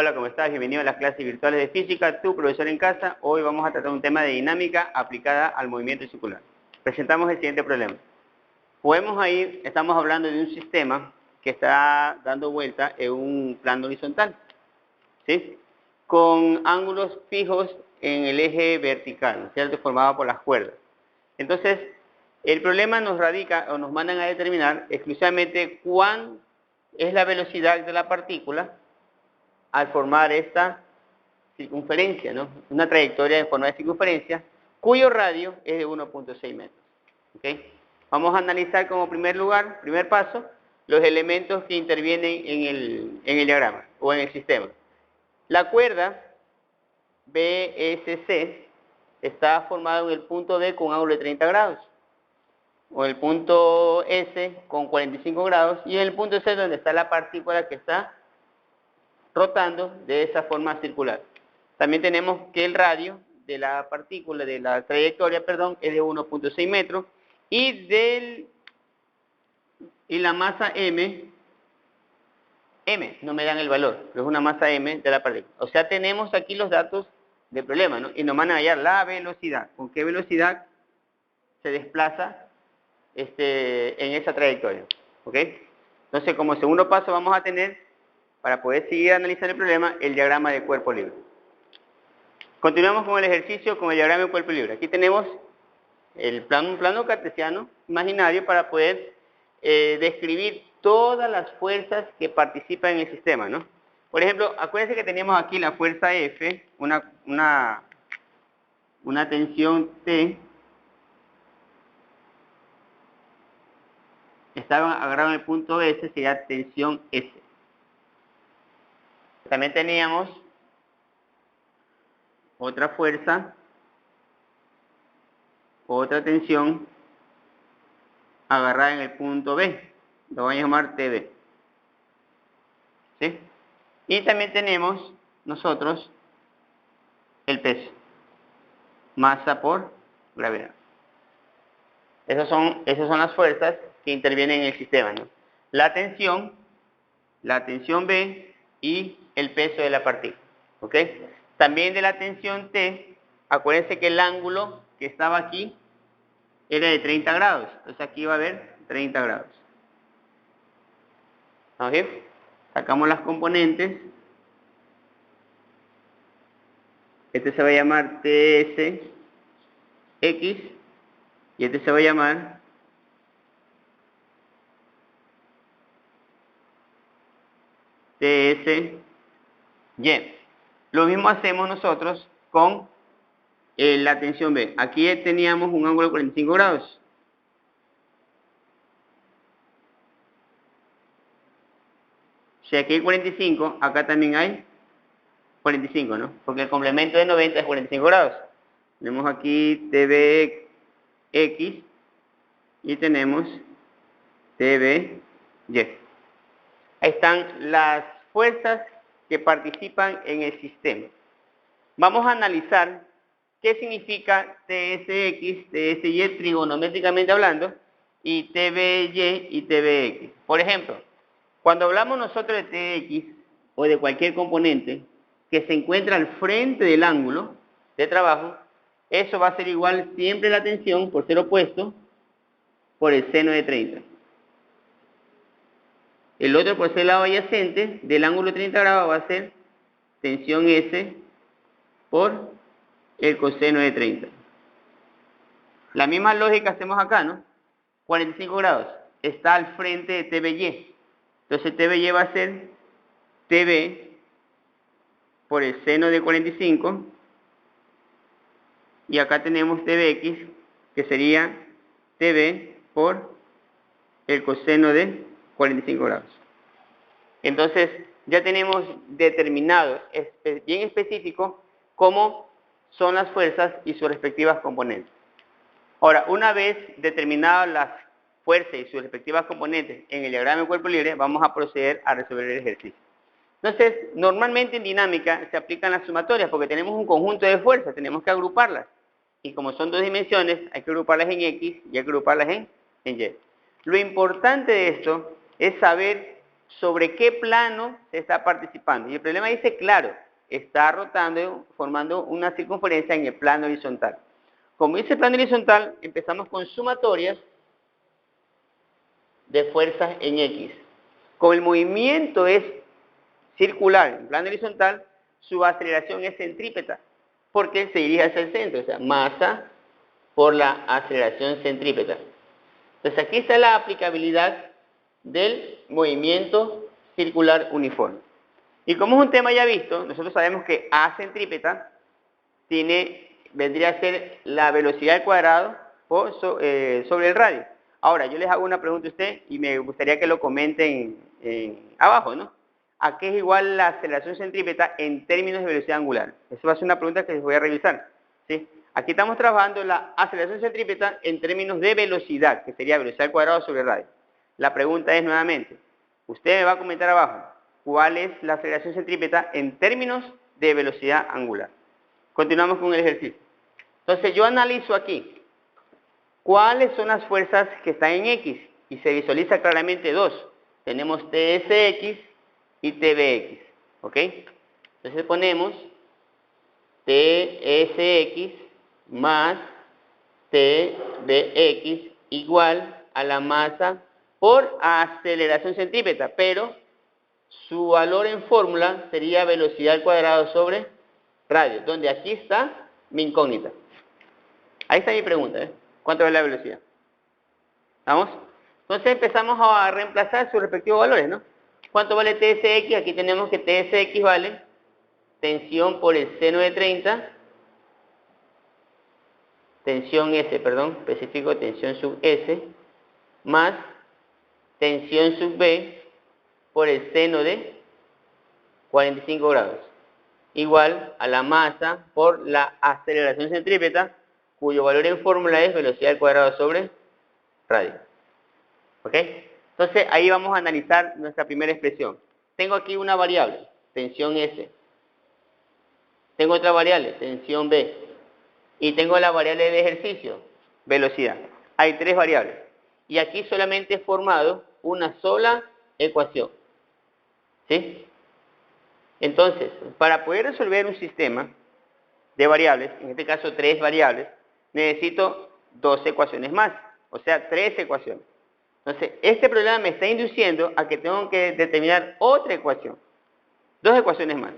Hola, ¿cómo estás? Bienvenido a las clases virtuales de física, tu profesor en casa. Hoy vamos a tratar un tema de dinámica aplicada al movimiento circular. Presentamos el siguiente problema. Estamos hablando de un sistema que está dando vuelta en un plano horizontal, ¿sí? Con ángulos fijos en el eje vertical, ¿cierto? Formado por las cuerdas. Entonces, el problema nos radica o nos mandan a determinar exclusivamente cuán es la velocidad de la partícula al formar esta circunferencia, ¿no? Una trayectoria en forma de circunferencia, cuyo radio es de 1.6 metros. ¿Okay? Vamos a analizar como primer paso, los elementos que intervienen en el diagrama o en el sistema. La cuerda BSC está formada en el punto D con un ángulo de 30 grados, o el punto S con 45 grados, y en el punto C donde está la partícula que está rotando de esa forma circular. También tenemos que el radio de la partícula, de la trayectoria, perdón, es de 1.6 metros, y la masa M no me dan el valor, pero es una masa M de la partícula. O sea, tenemos aquí los datos del problema, ¿no? Y nos van a hallar la velocidad, con qué velocidad se desplaza en esa trayectoria, ¿ok? Entonces, como segundo paso vamos a tener, para poder seguir analizando el problema, el diagrama de cuerpo libre. Continuamos con el ejercicio con el diagrama de cuerpo libre. Aquí tenemos un plano cartesiano imaginario para poder describir todas las fuerzas que participan en el sistema, ¿no? Por ejemplo, acuérdense que teníamos aquí la fuerza F, una tensión T, estaba agarrado en el punto S, sería tensión S. También teníamos otra fuerza, otra tensión agarrada en el punto B, lo voy a llamar TB, ¿sí? Y también tenemos nosotros el peso, masa por gravedad. Esas son las fuerzas que intervienen en el sistema, ¿no? La tensión B y el peso de la partícula, ¿ok? También de la tensión T, acuérdense que el ángulo que estaba aquí era de 30 grados, entonces aquí va a haber 30 grados. ¿Ok? Sacamos las componentes. Este se va a llamar TSX y este se va a llamar TSY. Lo mismo hacemos nosotros con la tensión B. Aquí teníamos un ángulo de 45 grados. Si aquí hay 45, acá también hay 45, ¿no? Porque el complemento de 90 es 45 grados. Tenemos aquí TBX y tenemos TBY. Ahí están las fuerzas que participan en el sistema. Vamos a analizar qué significa TSX, TSY trigonométricamente hablando, y TBY y TBX. Por ejemplo, cuando hablamos nosotros de TX o de cualquier componente que se encuentra al frente del ángulo de trabajo, eso va a ser igual siempre la tensión, por ser opuesto, por el seno de 30. El otro, por ser lado adyacente del ángulo de 30 grados, va a ser tensión S por el coseno de 30. La misma lógica hacemos acá, ¿no? 45 grados. Está al frente de TBY. Entonces TBY va a ser TB por el seno de 45. Y acá tenemos TBX, que sería TB por el coseno de 45 grados. Entonces, ya tenemos determinado, bien específico, cómo son las fuerzas y sus respectivas componentes. Ahora, una vez determinadas las fuerzas y sus respectivas componentes en el diagrama de cuerpo libre, vamos a proceder a resolver el ejercicio. Entonces, normalmente en dinámica se aplican las sumatorias porque tenemos un conjunto de fuerzas, tenemos que agruparlas. Y como son dos dimensiones, hay que agruparlas en X y hay que agruparlas en Y. Lo importante de esto es saber sobre qué plano se está participando. Y el problema dice, claro, está rotando, formando una circunferencia en el plano horizontal. Como dice el plano horizontal, empezamos con sumatorias de fuerzas en X. Como el movimiento es circular en plano horizontal, su aceleración es centrípeta, porque se dirige hacia el centro, o sea, masa por la aceleración centrípeta. Entonces aquí está la aplicabilidad del movimiento circular uniforme. Y como es un tema ya visto, nosotros sabemos que A centrípeta vendría a ser la velocidad al cuadrado sobre el radio. Ahora, yo les hago una pregunta a usted y me gustaría que lo comenten abajo, ¿no? ¿A qué es igual la aceleración centrípeta en términos de velocidad angular? Esa va a ser una pregunta que les voy a revisar, ¿sí? Aquí estamos trabajando la aceleración centrípeta en términos de velocidad, que sería velocidad al cuadrado sobre el radio. La pregunta es nuevamente, usted me va a comentar abajo, ¿cuál es la aceleración centrípeta en términos de velocidad angular? Continuamos con el ejercicio. Entonces yo analizo aquí, ¿cuáles son las fuerzas que están en X? Y se visualiza claramente dos. Tenemos TSX y TBX, ¿ok? Entonces ponemos TSX más TBX igual a la masa por aceleración centrípeta, pero su valor en fórmula sería velocidad al cuadrado sobre radio, donde aquí está mi incógnita. Ahí está mi pregunta, ¿eh? ¿Cuánto es la velocidad? ¿Vamos? Entonces empezamos a reemplazar sus respectivos valores, ¿no? ¿Cuánto vale TSX? Aquí tenemos que TSX vale tensión por el seno de 30, tensión S, perdón, específico tensión sub S, más tensión sub B por el seno de 45 grados, igual a la masa por la aceleración centrípeta, cuyo valor en fórmula es velocidad al cuadrado sobre radio. ¿Ok? Entonces, ahí vamos a analizar nuestra primera expresión. Tengo aquí una variable, tensión S. Tengo otra variable, tensión B. Y tengo la variable de ejercicio, velocidad. Hay tres variables. Y aquí solamente he formado una sola ecuación. ¿Sí? Entonces, para poder resolver un sistema de variables, en este caso tres variables, necesito dos ecuaciones más, o sea, tres ecuaciones. Entonces, este problema me está induciendo a que tengo que determinar otra ecuación, dos ecuaciones más.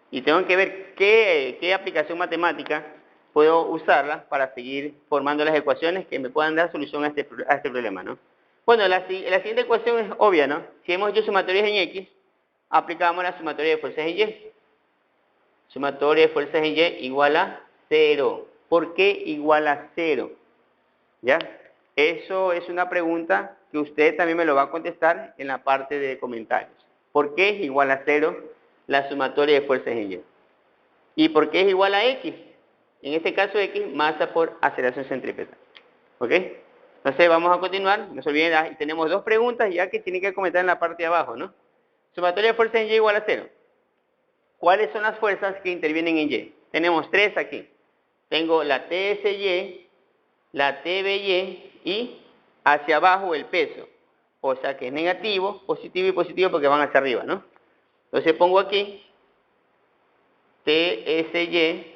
Y tengo que ver qué aplicación matemática puedo usarla para seguir formando las ecuaciones que me puedan dar solución a este problema, ¿no? Bueno, la siguiente ecuación es obvia, ¿no? Si hemos hecho sumatorias en X, aplicamos la sumatoria de fuerzas en Y. Sumatoria de fuerzas en Y igual a 0. ¿Por qué igual a 0? ¿Ya? Eso es una pregunta que usted también me lo va a contestar en la parte de comentarios. ¿Por qué es igual a 0 la sumatoria de fuerzas en Y? ¿Y por qué es igual a X? En este caso X, masa por aceleración centrípeta. ¿Ok? Entonces vamos a continuar. No se olviden, tenemos dos preguntas ya que tienen que comentar en la parte de abajo, ¿no? Sumatoria de fuerzas en Y igual a 0. ¿Cuáles son las fuerzas que intervienen en Y? Tenemos tres aquí. Tengo la TSY, la TBY y hacia abajo el peso. O sea que es negativo, positivo y positivo porque van hacia arriba, ¿no? Entonces pongo aquí TSY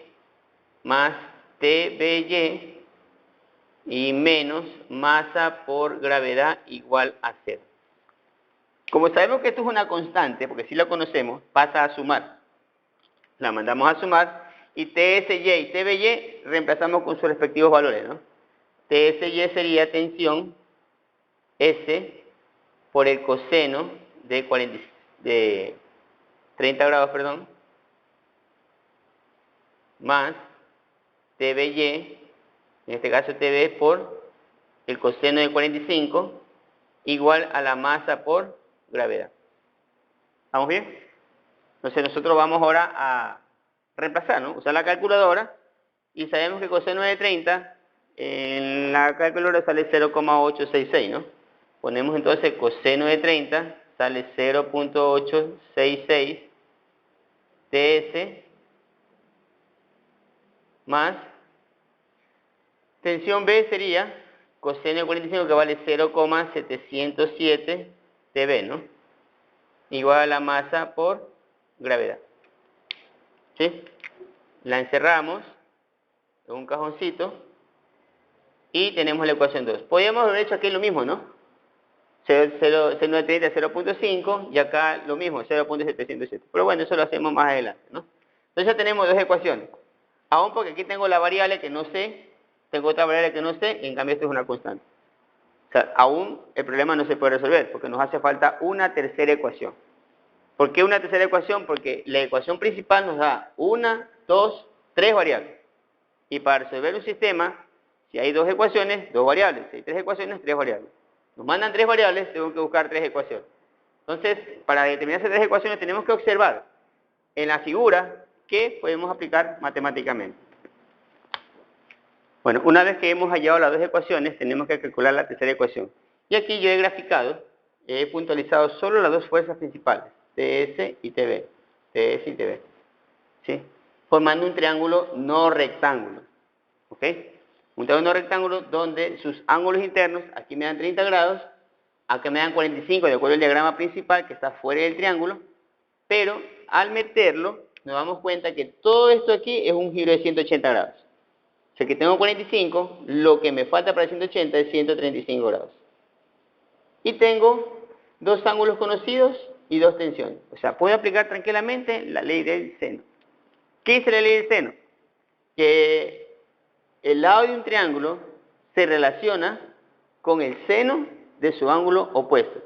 más TBY y menos masa por gravedad igual a 0. Como sabemos que esto es una constante, porque si la conocemos, pasa a sumar. La mandamos a sumar y TSY y TBY reemplazamos con sus respectivos valores, ¿no? TSY sería tensión S por el coseno de 30 grados, perdón, más TBY, en este caso TB por el coseno de 45, igual a la masa por gravedad. ¿Estamos bien? Entonces nosotros vamos ahora a reemplazar, ¿no? Usar la calculadora y sabemos que coseno de 30 en la calculadora sale 0,866, ¿no? Ponemos entonces coseno de 30 sale 0,866 TS más tensión B sería coseno de 45 que vale 0,707 TB, ¿no? igual a la masa por gravedad. ¿Sí? La encerramos en un cajoncito y tenemos la ecuación 2. Podríamos haber hecho aquí lo mismo, ¿no? C930 0.5 y acá lo mismo, 0.707. Pero bueno, eso lo hacemos más adelante, ¿no? Entonces ya tenemos dos ecuaciones. Aún porque aquí tengo la variable que no sé, tengo otra variable que no sé, y en cambio esto es una constante. O sea, aún el problema no se puede resolver porque nos hace falta una tercera ecuación. ¿Por qué una tercera ecuación? Porque la ecuación principal nos da una, dos, tres variables. Y para resolver un sistema, si hay dos ecuaciones, dos variables. Si hay tres ecuaciones, tres variables. Nos mandan tres variables, tengo que buscar tres ecuaciones. Entonces, para determinar esas tres ecuaciones tenemos que observar en la figura que podemos aplicar matemáticamente. Bueno, una vez que hemos hallado las dos ecuaciones, tenemos que calcular la tercera ecuación. Y aquí yo he graficado, he puntualizado solo las dos fuerzas principales, TS y TB. TS y TB. ¿Sí? Formando un triángulo no rectángulo. ¿Ok? Un triángulo no rectángulo donde sus ángulos internos, aquí me dan 30 grados, acá me dan 45 de acuerdo al diagrama principal que está fuera del triángulo, pero al meterlo nos damos cuenta que todo esto aquí es un giro de 180 grados. O sea que tengo 45, lo que me falta para el 180 es 135 grados. Y tengo dos ángulos conocidos y dos tensiones. O sea, puedo aplicar tranquilamente la ley del seno. ¿Qué dice la ley del seno? Que el lado de un triángulo se relaciona con el seno de su ángulo opuesto.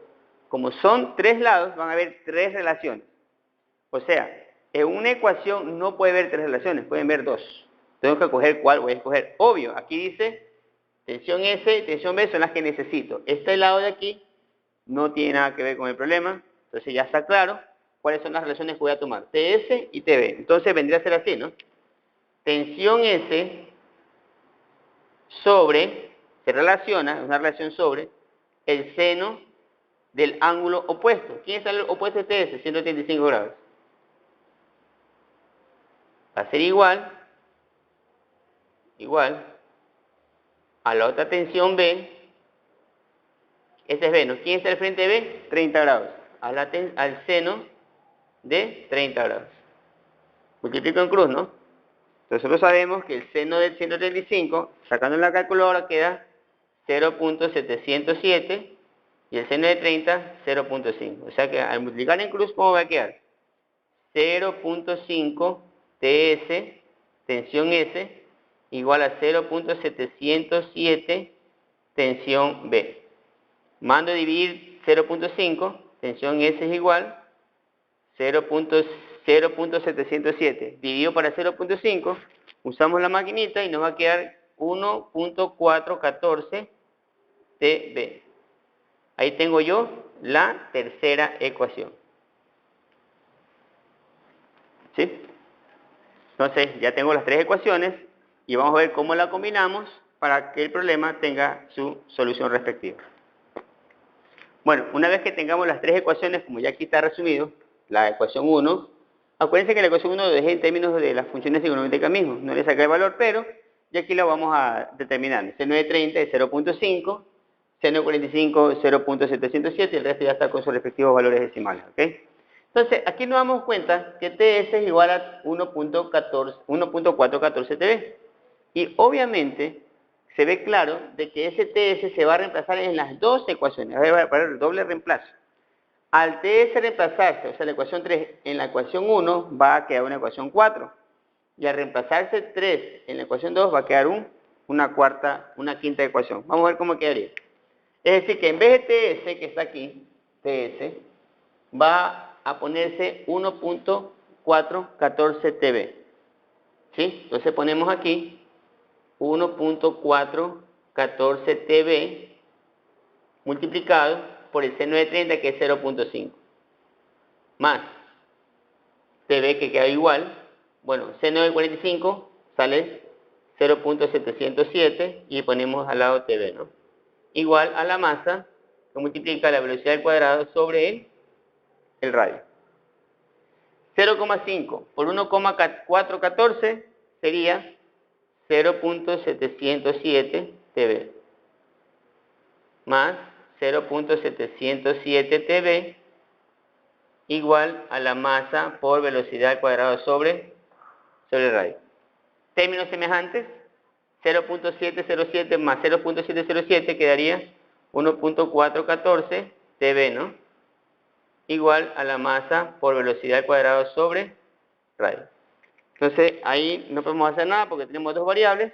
Como son tres lados, van a haber tres relaciones. O sea, en una ecuación no puede haber tres relaciones, pueden haber dos. Tengo que escoger cuál voy a escoger. Obvio, aquí dice tensión S y tensión B son las que necesito. Este lado de aquí no tiene nada que ver con el problema. Entonces ya está claro cuáles son las relaciones que voy a tomar. TS y TB. Entonces vendría a ser así, ¿no? Tensión S sobre, se relaciona, es una relación sobre, el seno del ángulo opuesto. ¿Quién es el opuesto de TS? 135 grados. Va a ser igual a la otra tensión B. Este es B, ¿no? ¿Quién está al frente de B? 30 grados. Al seno de 30 grados. Multiplico en cruz, ¿no? Entonces nosotros sabemos que el seno del 135, sacando en la calculadora, queda 0.707 y el seno de 30, 0.5. O sea que al multiplicar en cruz, ¿cómo va a quedar? 0.5 TS, tensión S, igual a 0.707 tensión B. Mando a dividir 0.5, tensión S es igual 0.707. Dividido para 0.5, usamos la maquinita y nos va a quedar 1.414 TB. Ahí tengo yo la tercera ecuación. ¿Sí? Entonces ya tengo las tres ecuaciones y vamos a ver cómo la combinamos para que el problema tenga su solución respectiva. Bueno, una vez que tengamos las tres ecuaciones, como ya aquí está resumido, la ecuación 1, acuérdense que la ecuación 1 lo dejé en términos de las funciones trigonométricas mismas, no le saqué el valor, pero ya aquí la vamos a determinar. C930 es 0.5, C945 0.707 y el resto ya está con sus respectivos valores decimales, ¿ok? Entonces, aquí nos damos cuenta que TS es igual a 1.414 TB. Y obviamente se ve claro de que ese TS se va a reemplazar en las dos ecuaciones. Va a haber el doble reemplazo. Al TS reemplazarse, o sea, la ecuación 3 en la ecuación 1 va a quedar una ecuación 4. Y al reemplazarse 3 en la ecuación 2 va a quedar una quinta ecuación. Vamos a ver cómo quedaría. Es decir, que en vez de TS, que está aquí, TS, va a ponerse 1.414 TB. ¿Sí? Entonces ponemos aquí 1.414 TB multiplicado por el seno de 30 que es 0.5 más TB que queda igual, bueno, seno de 45 sale 0.707 y ponemos al lado TB, ¿no? Igual a la masa que multiplica la velocidad al cuadrado sobre el radio. 0,5 por 1,414 sería 0.707 TB más 0.707 TB igual a la masa por velocidad al cuadrado sobre el radio. Términos semejantes, 0.707 más 0.707 quedaría 1.414 TB, ¿no? Igual a la masa por velocidad al cuadrado sobre radio. Entonces, ahí no podemos hacer nada porque tenemos dos variables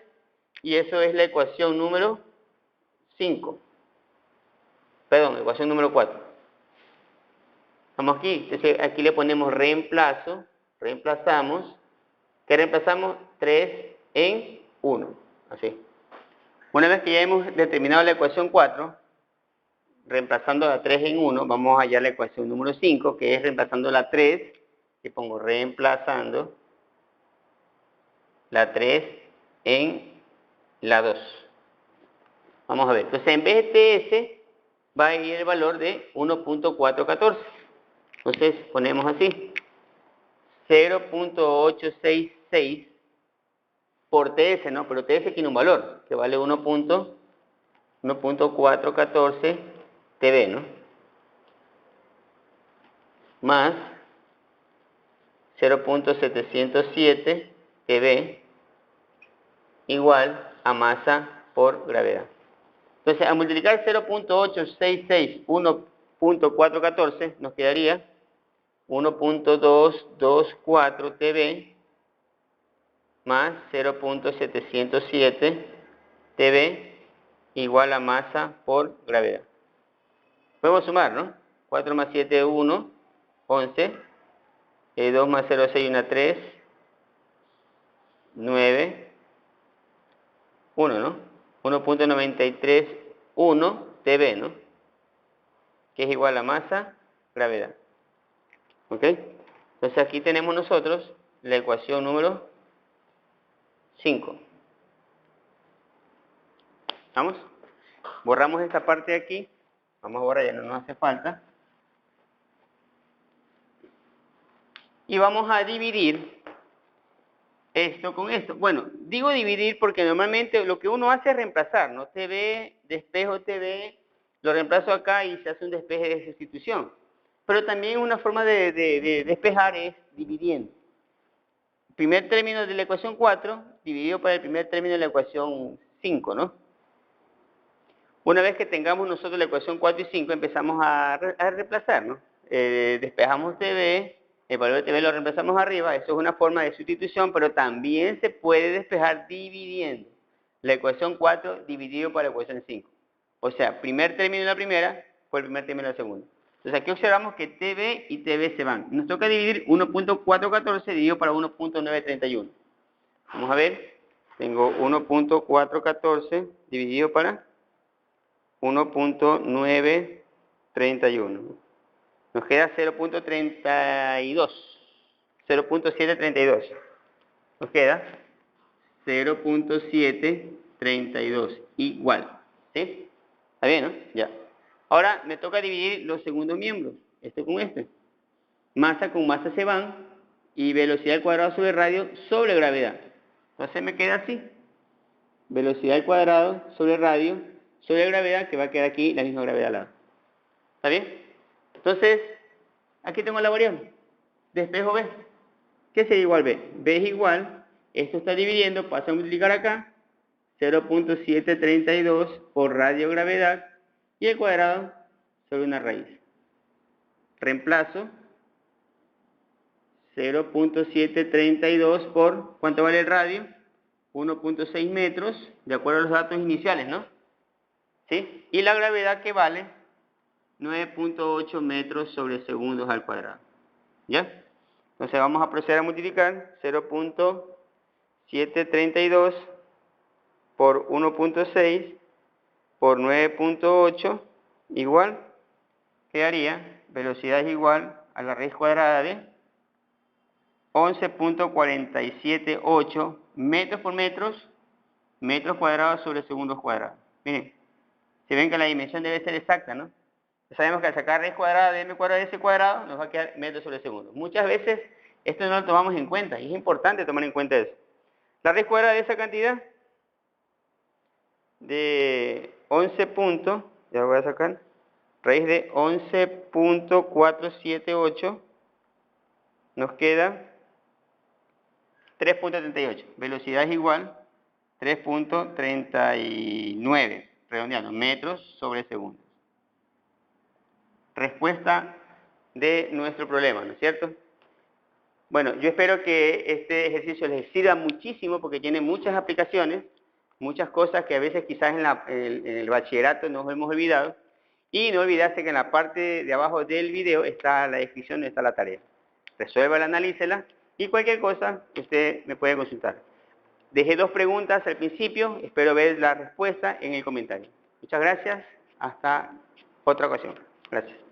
y eso es la ecuación número 5. Perdón, ecuación número 4. Vamos aquí, entonces aquí le ponemos reemplazo, reemplazamos. ¿Qué reemplazamos? 3 en 1, así. Una vez que ya hemos determinado la ecuación 4, reemplazando la 3 en 1, vamos a hallar la ecuación número 5, que es reemplazando la 3, que pongo reemplazando la 3 en la 2. Vamos a ver, entonces en vez de TS va a ir el valor de 1.414. Entonces ponemos así, 0.866 por TS, ¿no? Pero TS tiene un valor que vale 1.414 TB, ¿no? Más 0.707 TB igual a masa por gravedad. Entonces, al multiplicar 0.866 1.414 nos quedaría 1.224 TB más 0.707 TB igual a masa por gravedad. Podemos sumar, ¿no? 4 más 7, 1, 11. 2 más 0, 6, 1, 3, 9, 1, ¿no? 1.931 TB, ¿no? Que es igual a masa, gravedad. ¿Ok? Entonces aquí tenemos nosotros la ecuación número 5. ¿Vamos? Borramos esta parte de aquí. Vamos a borrar, ya no nos hace falta. Y vamos a dividir esto con esto. Bueno, digo dividir porque normalmente lo que uno hace es reemplazar, ¿no? TB, despejo TB, lo reemplazo acá y se hace un despeje de sustitución. Pero también una forma de despejar es dividiendo. Primer término de la ecuación 4 dividido por el primer término de la ecuación 5, ¿no? Una vez que tengamos nosotros la ecuación 4 y 5, empezamos a reemplazar, ¿no? Despejamos TB, el valor de TB lo reemplazamos arriba, eso es una forma de sustitución, pero también se puede despejar dividiendo la ecuación 4 dividido por la ecuación 5. O sea, primer término de la primera por el primer término de la segunda. Entonces aquí observamos que TB y TB se van. Nos toca dividir 1.414 dividido para 1.931. Vamos a ver, tengo 1.414 dividido para 1.931. Nos queda 0.32. 0.732. Nos queda 0.732. Igual. ¿Sí? ¿Está bien, no? Ya. Ahora me toca dividir los segundos miembros. Este con este. Masa con masa se van. Y velocidad al cuadrado sobre radio sobre gravedad. Entonces me queda así. Velocidad al cuadrado sobre radio sobre gravedad, que va a quedar aquí la misma gravedad al lado. ¿Está bien? Entonces, aquí tengo la variable. Despejo B. ¿Qué sería igual B? B es igual, esto está dividiendo, pasa a multiplicar acá, 0.732 por radio gravedad, y el cuadrado sobre una raíz. Reemplazo 0.732 por, ¿cuánto vale el radio? 1.6 metros, de acuerdo a los datos iniciales, ¿no? ¿Sí? Y la gravedad que vale 9.8 metros sobre segundos al cuadrado. ¿Ya? Entonces vamos a proceder a multiplicar 0.732 por 1.6 por 9.8 igual, quedaría, velocidad es igual a la raíz cuadrada de 11.478 metros por metros cuadrados sobre segundos cuadrados. Miren, si ven que la dimensión debe ser exacta, ¿no? Sabemos que al sacar raíz cuadrada de m cuadrado de s cuadrado nos va a quedar metros sobre segundo. Muchas veces esto no lo tomamos en cuenta y es importante tomar en cuenta eso. La raíz cuadrada de esa cantidad de 11 puntos, ya voy a sacar, raíz de 11.478 nos queda 3.38. Velocidad es igual 3.39, redondeando, metros sobre segundo. Respuesta de nuestro problema, ¿no es cierto? Bueno, yo espero que este ejercicio les sirva muchísimo porque tiene muchas aplicaciones, muchas cosas que a veces quizás en el bachillerato nos hemos olvidado. Y no olvidarse que en la parte de abajo del video está la descripción, está la tarea. Resuélvala, analícela y cualquier cosa usted me puede consultar. Dejé 2 preguntas al principio, espero ver la respuesta en el comentario. Muchas gracias, hasta otra ocasión. Gracias.